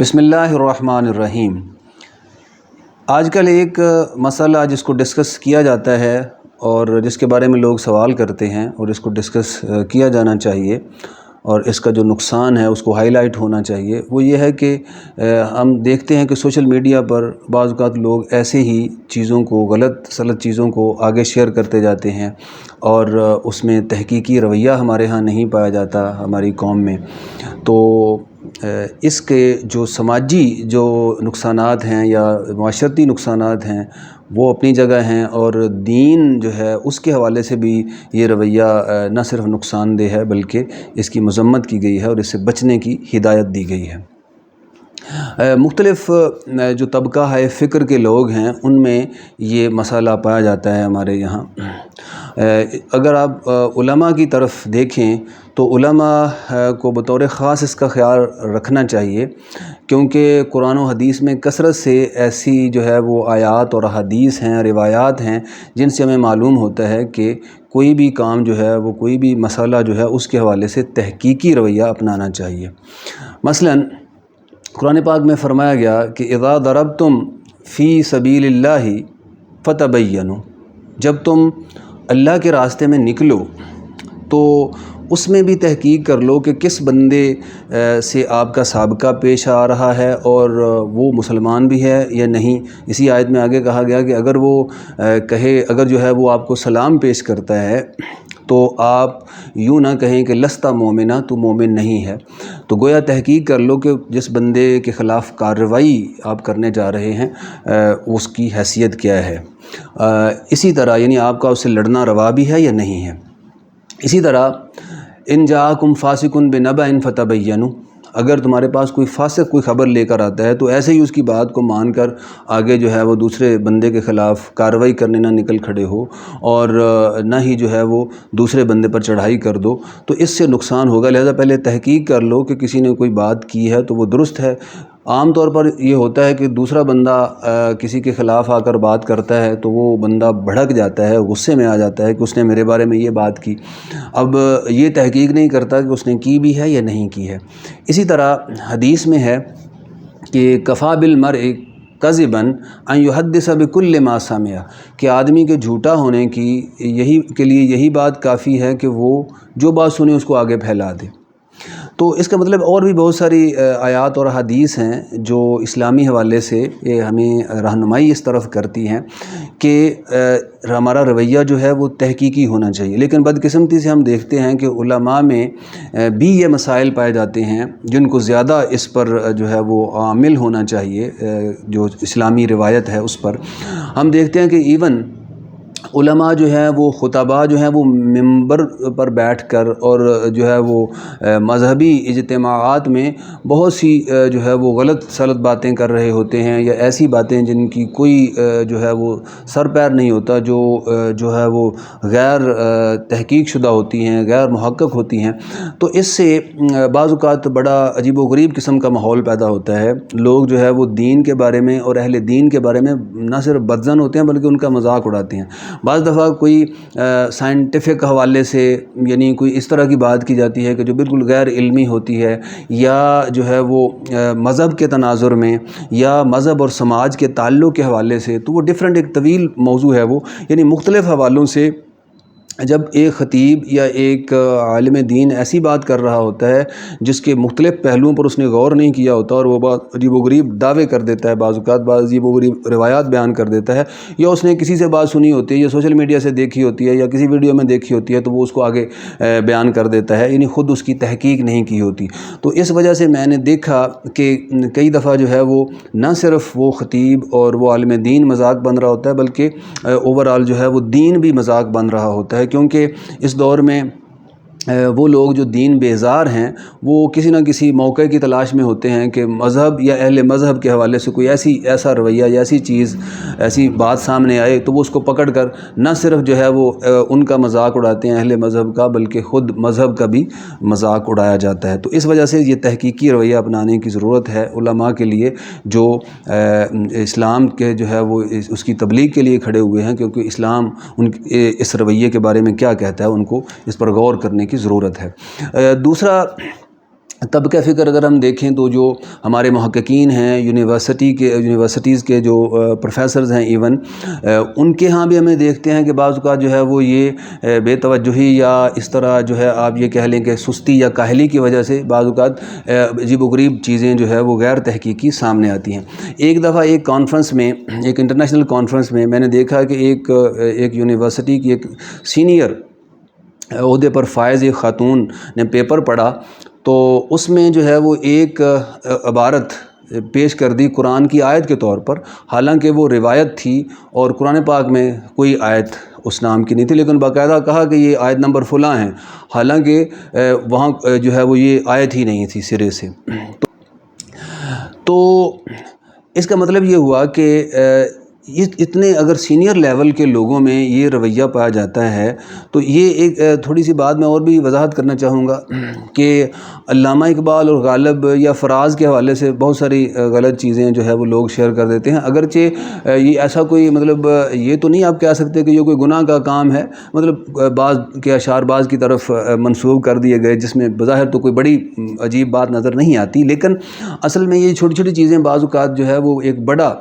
بسم اللہ الرحمن الرحیم۔ آج کل ایک مسئلہ جس کو ڈسکس کیا جاتا ہے اور جس کے بارے میں لوگ سوال کرتے ہیں اور اس کو ڈسکس کیا جانا چاہیے اور اس کا جو نقصان ہے اس کو ہائی لائٹ ہونا چاہیے، وہ یہ ہے کہ ہم دیکھتے ہیں کہ سوشل میڈیا پر بعض اوقات لوگ ایسے ہی چیزوں کو غلط سلط چیزوں کو آگے شیئر کرتے جاتے ہیں اور اس میں تحقیقی رویہ ہمارے ہاں نہیں پایا جاتا ہماری قوم میں۔ تو اس کے جو سماجی جو نقصانات ہیں یا معاشرتی نقصانات ہیں وہ اپنی جگہ ہیں، اور دین جو ہے اس کے حوالے سے بھی یہ رویہ نہ صرف نقصان دہ ہے بلکہ اس کی مذمت کی گئی ہے اور اس سے بچنے کی ہدایت دی گئی ہے۔ مختلف جو طبقہ ہے فکر کے لوگ ہیں ان میں یہ مسئلہ پایا جاتا ہے ہمارے یہاں۔ اگر آپ علماء کی طرف دیکھیں تو علماء کو بطور خاص اس کا خیال رکھنا چاہیے، کیونکہ قرآن و حدیث میں کثرت سے ایسی جو ہے وہ آیات اور احادیث ہیں، روایات ہیں جن سے ہمیں معلوم ہوتا ہے کہ کوئی بھی کام جو ہے وہ کوئی بھی مسئلہ جو ہے اس کے حوالے سے تحقیقی رویہ اپنانا چاہیے۔ مثلاً قرآن پاک میں فرمایا گیا کہ اذا ضربتم فی سبیل اللہ فتبینوا، جب تم اللہ کے راستے میں نکلو تو اس میں بھی تحقیق کر لو کہ کس بندے سے آپ کا سابقہ پیش آ رہا ہے اور وہ مسلمان بھی ہے یا نہیں۔ اسی آیت میں آگے کہا گیا کہ اگر وہ اگر جو ہے وہ آپ کو سلام پیش کرتا ہے تو آپ یوں نہ کہیں کہ لستا مومنہ، تو مومن نہیں ہے۔ تو گویا تحقیق کر لو کہ جس بندے کے خلاف کارروائی آپ کرنے جا رہے ہیں اس کی حیثیت کیا ہے۔ اسی طرح یعنی آپ کا اس سے لڑنا روا بھی ہے یا نہیں ہے۔ اسی طرح ان جاءکم فاسق بنبأ فتبینوا، اگر تمہارے پاس کوئی فاسق کوئی خبر لے کر آتا ہے تو ایسے ہی اس کی بات کو مان کر آگے جو ہے وہ دوسرے بندے کے خلاف کارروائی کرنے نہ نکل کھڑے ہو اور نہ ہی جو ہے وہ دوسرے بندے پر چڑھائی کر دو، تو اس سے نقصان ہوگا۔ لہذا پہلے تحقیق کر لو کہ کسی نے کوئی بات کی ہے تو وہ درست ہے۔ عام طور پر یہ ہوتا ہے کہ دوسرا بندہ کسی کے خلاف آ کر بات کرتا ہے تو وہ بندہ بھڑک جاتا ہے، غصے میں آ جاتا ہے کہ اس نے میرے بارے میں یہ بات کی، اب یہ تحقیق نہیں کرتا کہ اس نے کی بھی ہے یا نہیں کی ہے۔ اسی طرح حدیث میں ہے کہ کفا بالمرء کذبا ان یحدث بکل ما سمع، کہ آدمی کے جھوٹا ہونے کی کے لیے یہی بات کافی ہے کہ وہ جو بات سنے اس کو آگے پھیلا دے۔ تو اس کا مطلب اور بھی بہت ساری آیات اور حدیث ہیں جو اسلامی حوالے سے ہمیں رہنمائی اس طرف کرتی ہیں کہ ہمارا رویہ جو ہے وہ تحقیقی ہونا چاہیے۔ لیکن بدقسمتی سے ہم دیکھتے ہیں کہ علماء میں بھی یہ مسائل پائے جاتے ہیں جن کو زیادہ اس پر جو ہے وہ عامل ہونا چاہیے، جو اسلامی روایت ہے اس پر۔ ہم دیکھتے ہیں کہ ایون علماء جو ہیں وہ خطباء جو ہیں وہ ممبر پر بیٹھ کر اور جو ہے وہ مذہبی اجتماعات میں بہت سی جو ہے وہ غلط سلط باتیں کر رہے ہوتے ہیں، یا ایسی باتیں جن کی کوئی جو ہے وہ سر پیر نہیں ہوتا، جو ہے وہ غیر تحقیق شدہ ہوتی ہیں، غیر محقق ہوتی ہیں۔ تو اس سے بعض اوقات بڑا عجیب و غریب قسم کا ماحول پیدا ہوتا ہے۔ لوگ جو ہے وہ دین کے بارے میں اور اہل دین کے بارے میں نہ صرف بدظن ہوتے ہیں بلکہ ان کا مذاق اڑاتے ہیں۔ بعض دفعہ کوئی سائنٹیفک حوالے سے یعنی کوئی اس طرح کی بات کی جاتی ہے کہ جو بالکل غیر علمی ہوتی ہے، یا جو ہے وہ مذہب کے تناظر میں یا مذہب اور سماج کے تعلق کے حوالے سے، تو وہ ڈیفرنٹ ایک طویل موضوع ہے وہ، یعنی مختلف حوالوں سے جب ایک خطیب یا ایک عالم دین ایسی بات کر رہا ہوتا ہے جس کے مختلف پہلوؤں پر اس نے غور نہیں کیا ہوتا اور وہ بات عجیب و غریب دعوے کر دیتا ہے، بعض اوقات بعض عجیب و غریب روایات بیان کر دیتا ہے، یا اس نے کسی سے بات سنی ہوتی ہے یا سوشل میڈیا سے دیکھی ہوتی ہے یا کسی ویڈیو میں دیکھی ہوتی ہے تو وہ اس کو آگے بیان کر دیتا ہے، یعنی خود اس کی تحقیق نہیں کی ہوتی۔ تو اس وجہ سے میں نے دیکھا کہ کئی دفعہ جو ہے وہ نہ صرف وہ خطیب اور وہ عالم دین مذاق بن رہا ہوتا ہے بلکہ اوورآل جو ہے وہ دین بھی مذاق بن رہا ہوتا ہے، کیونکہ اس دور میں وہ لوگ جو دین بیزار ہیں وہ کسی نہ کسی موقع کی تلاش میں ہوتے ہیں کہ مذہب یا اہل مذہب کے حوالے سے کوئی ایسا رویہ یا ایسی چیز ایسی بات سامنے آئے تو وہ اس کو پکڑ کر نہ صرف جو ہے وہ ان کا مذاق اڑاتے ہیں اہل مذہب کا، بلکہ خود مذہب کا بھی مذاق اڑایا جاتا ہے۔ تو اس وجہ سے یہ تحقیقی رویہ اپنانے کی ضرورت ہے علماء کے لیے جو اسلام کے جو ہے وہ اس کی تبلیغ کے لیے کھڑے ہوئے ہیں، کیونکہ اسلام اس رویے کے بارے میں کیا کہتا ہے ان کو اس پر غور کرنے کی ضرورت ہے۔ دوسرا طبقہ فکر اگر ہم دیکھیں تو جو ہمارے محققین ہیں یونیورسٹیز کے جو پروفیسرز ہیں ایون ان کے ہاں بھی ہمیں دیکھتے ہیں کہ بعض اوقات جو ہے وہ یہ بے توجہی یا اس طرح جو ہے آپ یہ کہہ لیں کہ سستی یا کاہلی کی وجہ سے بعض اوقات عجیب و غریب چیزیں جو ہے وہ غیر تحقیقی سامنے آتی ہیں۔ ایک دفعہ ایک کانفرنس میں، ایک انٹرنیشنل کانفرنس میں نے دیکھا کہ ایک یونیورسٹی کی ایک سینئر عہدے پر فائز ایک خاتون نے پیپر پڑھا، تو اس میں جو ہے وہ ایک عبارت پیش کر دی قرآن کی آیت کے طور پر، حالانکہ وہ روایت تھی اور قرآن پاک میں کوئی آیت اس نام کی نہیں تھی، لیکن باقاعدہ کہا کہ یہ آیت نمبر فلاں ہیں، حالانکہ وہاں جو ہے وہ یہ آیت ہی نہیں تھی سرے سے۔ تو اس کا مطلب یہ ہوا کہ اتنے اگر سینئر لیول کے لوگوں میں یہ رویہ پایا جاتا ہے، تو یہ ایک تھوڑی سی بات میں اور بھی وضاحت کرنا چاہوں گا کہ علامہ اقبال اور غالب یا فراز کے حوالے سے بہت ساری غلط چیزیں جو ہے وہ لوگ شیئر کر دیتے ہیں، اگرچہ یہ ایسا کوئی مطلب یہ تو نہیں آپ کہہ سکتے کہ یہ کوئی گناہ کا کام ہے، مطلب بعض کے اشعار بعض کی طرف منسوب کر دیے گئے جس میں بظاہر تو کوئی بڑی عجیب بات نظر نہیں آتی، لیکن اصل میں یہ چھوٹی چھوٹی چیزیں بعض اوقات جو ہے وہ ایک بڑا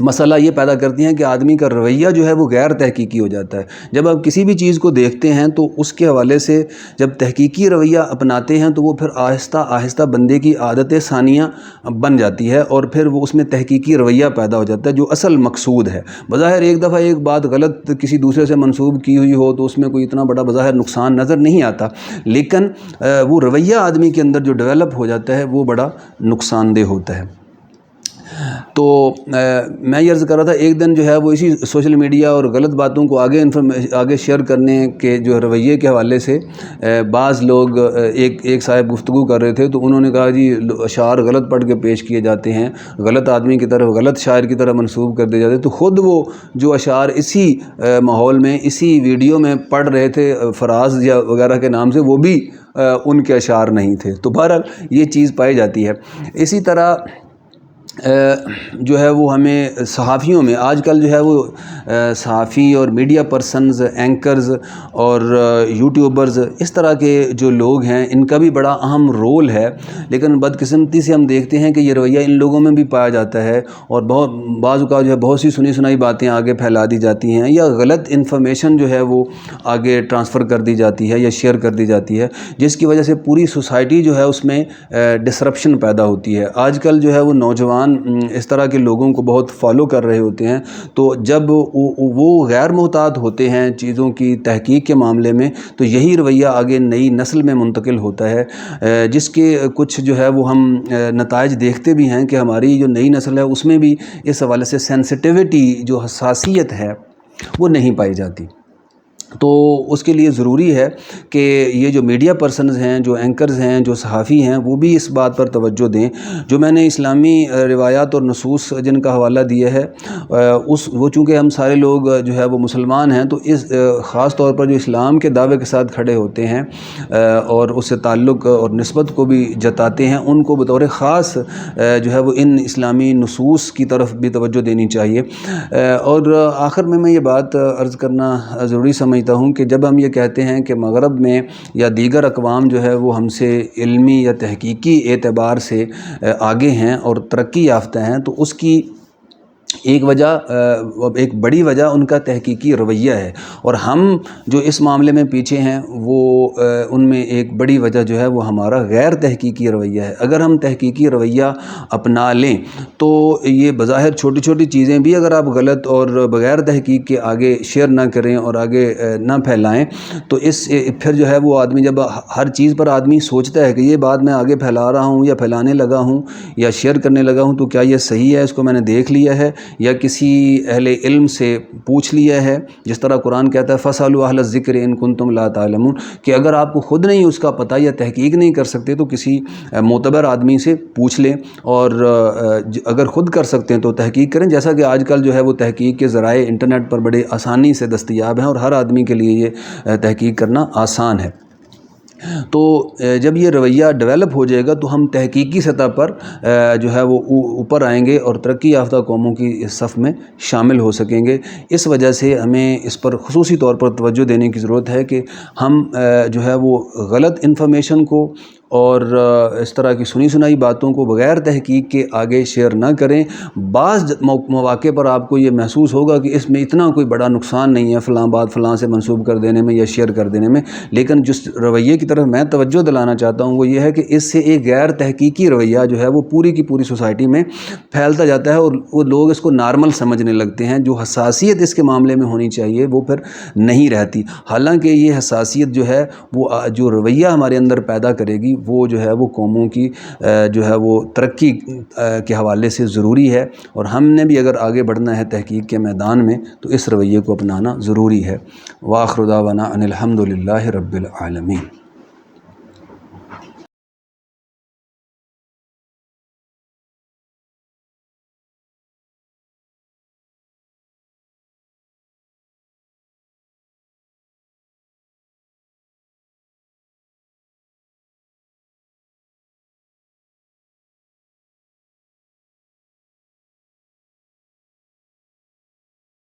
مسئلہ یہ پیدا کرتی ہیں کہ آدمی کا رویہ جو ہے وہ غیر تحقیقی ہو جاتا ہے۔ جب آپ کسی بھی چیز کو دیکھتے ہیں تو اس کے حوالے سے جب تحقیقی رویہ اپناتے ہیں تو وہ پھر آہستہ آہستہ بندے کی عادت ثانیہ بن جاتی ہے، اور پھر وہ اس میں تحقیقی رویہ پیدا ہو جاتا ہے جو اصل مقصود ہے۔ بظاہر ایک دفعہ ایک بات غلط کسی دوسرے سے منسوب کی ہوئی ہو تو اس میں کوئی اتنا بڑا بظاہر نقصان نظر نہیں آتا، لیکن وہ رویہ آدمی کے اندر جو ڈیولپ ہو جاتا ہے وہ بڑا نقصان دہ ہوتا ہے۔ تو میں یہ عرض کر رہا تھا، ایک دن جو ہے وہ اسی سوشل میڈیا اور غلط باتوں کو آگے شیئر کرنے کے جو رویے کے حوالے سے بعض لوگ ایک صاحب گفتگو کر رہے تھے، تو انہوں نے کہا جی اشعار غلط پڑھ کے پیش کیے جاتے ہیں، غلط آدمی کی طرف، غلط شاعر کی طرح منسوب کر دیے جاتے ہیں، تو خود وہ جو اشعار اسی ماحول میں اسی ویڈیو میں پڑھ رہے تھے فراز یا وغیرہ کے نام سے، وہ بھی ان کے اشعار نہیں تھے۔ تو بہرحال یہ چیز پائی جاتی ہے۔ اسی طرح جو ہے وہ ہمیں صحافیوں میں آج کل جو ہے وہ صحافی اور میڈیا پرسنز، اینکرز اور یوٹیوبرز، اس طرح کے جو لوگ ہیں ان کا بھی بڑا اہم رول ہے، لیکن بدقسمتی سے ہم دیکھتے ہیں کہ یہ رویہ ان لوگوں میں بھی پایا جاتا ہے، اور بعض اوقات جو ہے بہت سی سنی سنائی باتیں آگے پھیلا دی جاتی ہیں، یا غلط انفارمیشن جو ہے وہ آگے ٹرانسفر کر دی جاتی ہے یا شیئر کر دی جاتی ہے، جس کی وجہ سے پوری سوسائٹی جو ہے اس میں ڈسرپشن پیدا ہوتی ہے۔ آج کل جو ہے وہ نوجوان اس طرح کے لوگوں کو بہت فالو کر رہے ہوتے ہیں، تو جب وہ غیر محتاط ہوتے ہیں چیزوں کی تحقیق کے معاملے میں، تو یہی رویہ آگے نئی نسل میں منتقل ہوتا ہے، جس کے کچھ جو ہے وہ ہم نتائج دیکھتے بھی ہیں کہ ہماری جو نئی نسل ہے اس میں بھی اس حوالے سے سینسٹیوٹی، جو حساسیت ہے، وہ نہیں پائی جاتی۔ تو اس کے لیے ضروری ہے کہ یہ جو میڈیا پرسنز ہیں، جو اینکرز ہیں، جو صحافی ہیں، وہ بھی اس بات پر توجہ دیں۔ جو میں نے اسلامی روایات اور نصوص جن کا حوالہ دیا ہے، وہ چونکہ ہم سارے لوگ جو ہے وہ مسلمان ہیں، تو اس خاص طور پر جو اسلام کے دعوے کے ساتھ کھڑے ہوتے ہیں اور اس سے تعلق اور نسبت کو بھی جتاتے ہیں، ان کو بطور خاص جو ہے وہ ان اسلامی نصوص کی طرف بھی توجہ دینی چاہیے۔ اور آخر میں یہ بات عرض کرنا ضروری سمجھتا ہوں کہ جب ہم یہ کہتے ہیں کہ مغرب میں یا دیگر اقوام جو ہے وہ ہم سے علمی یا تحقیقی اعتبار سے آگے ہیں اور ترقی یافتہ ہیں، تو اس کی ایک بڑی وجہ ان کا تحقیقی رویہ ہے، اور ہم جو اس معاملے میں پیچھے ہیں وہ ان میں ایک بڑی وجہ جو ہے وہ ہمارا غیر تحقیقی رویہ ہے۔ اگر ہم تحقیقی رویہ اپنا لیں تو یہ بظاہر چھوٹی چھوٹی چیزیں بھی اگر آپ غلط اور بغیر تحقیق کے آگے شیئر نہ کریں اور آگے نہ پھیلائیں، تو پھر جو ہے وہ آدمی جب ہر چیز پر آدمی سوچتا ہے کہ یہ بات میں آگے پھیلا رہا ہوں یا پھیلانے لگا ہوں یا شیئر کرنے لگا ہوں، تو کیا یہ صحیح ہے، اس کو میں نے دیکھ لیا ہے یا کسی اہل علم سے پوچھ لیا ہے، جس طرح قرآن کہتا ہے فَاسْأَلُوا أَهْلَ الذِّكْرِ إِن كُنتُمْ لَا تَعْلَمُونَ، کہ اگر آپ کو خود نہیں اس کا پتہ یا تحقیق نہیں کر سکتے تو کسی معتبر آدمی سے پوچھ لیں، اور اگر خود کر سکتے ہیں تو تحقیق کریں، جیسا کہ آج کل جو ہے وہ تحقیق کے ذرائع انٹرنیٹ پر بڑے آسانی سے دستیاب ہیں اور ہر آدمی کے لیے یہ تحقیق کرنا آسان ہے۔ تو جب یہ رویہ ڈیولپ ہو جائے گا تو ہم تحقیقی سطح پر جو ہے وہ اوپر آئیں گے اور ترقی یافتہ قوموں کی صف میں شامل ہو سکیں گے۔ اس وجہ سے ہمیں اس پر خصوصی طور پر توجہ دینے کی ضرورت ہے کہ ہم جو ہے وہ غلط انفارمیشن کو اور اس طرح کی سنی سنائی باتوں کو بغیر تحقیق کے آگے شیئر نہ کریں۔ بعض مواقع پر آپ کو یہ محسوس ہوگا کہ اس میں اتنا کوئی بڑا نقصان نہیں ہے فلاں بات فلاں سے منسوب کر دینے میں یا شیئر کر دینے میں، لیکن جس رویے کی طرف میں توجہ دلانا چاہتا ہوں وہ یہ ہے کہ اس سے ایک غیر تحقیقی رویہ جو ہے وہ پوری کی پوری سوسائٹی میں پھیلتا جاتا ہے، اور وہ لوگ اس کو نارمل سمجھنے لگتے ہیں۔ جو حساسیت اس کے معاملے میں ہونی چاہیے وہ پھر نہیں رہتی، حالانکہ یہ حساسیت جو ہے وہ جو رویہ ہمارے اندر پیدا کرے گی وہ جو ہے وہ قوموں کی جو ہے وہ ترقی کے حوالے سے ضروری ہے، اور ہم نے بھی اگر آگے بڑھنا ہے تحقیق کے میدان میں تو اس رویے کو اپنانا ضروری ہے۔ وآخر دعوانا ان الحمد للہ رب العالمین۔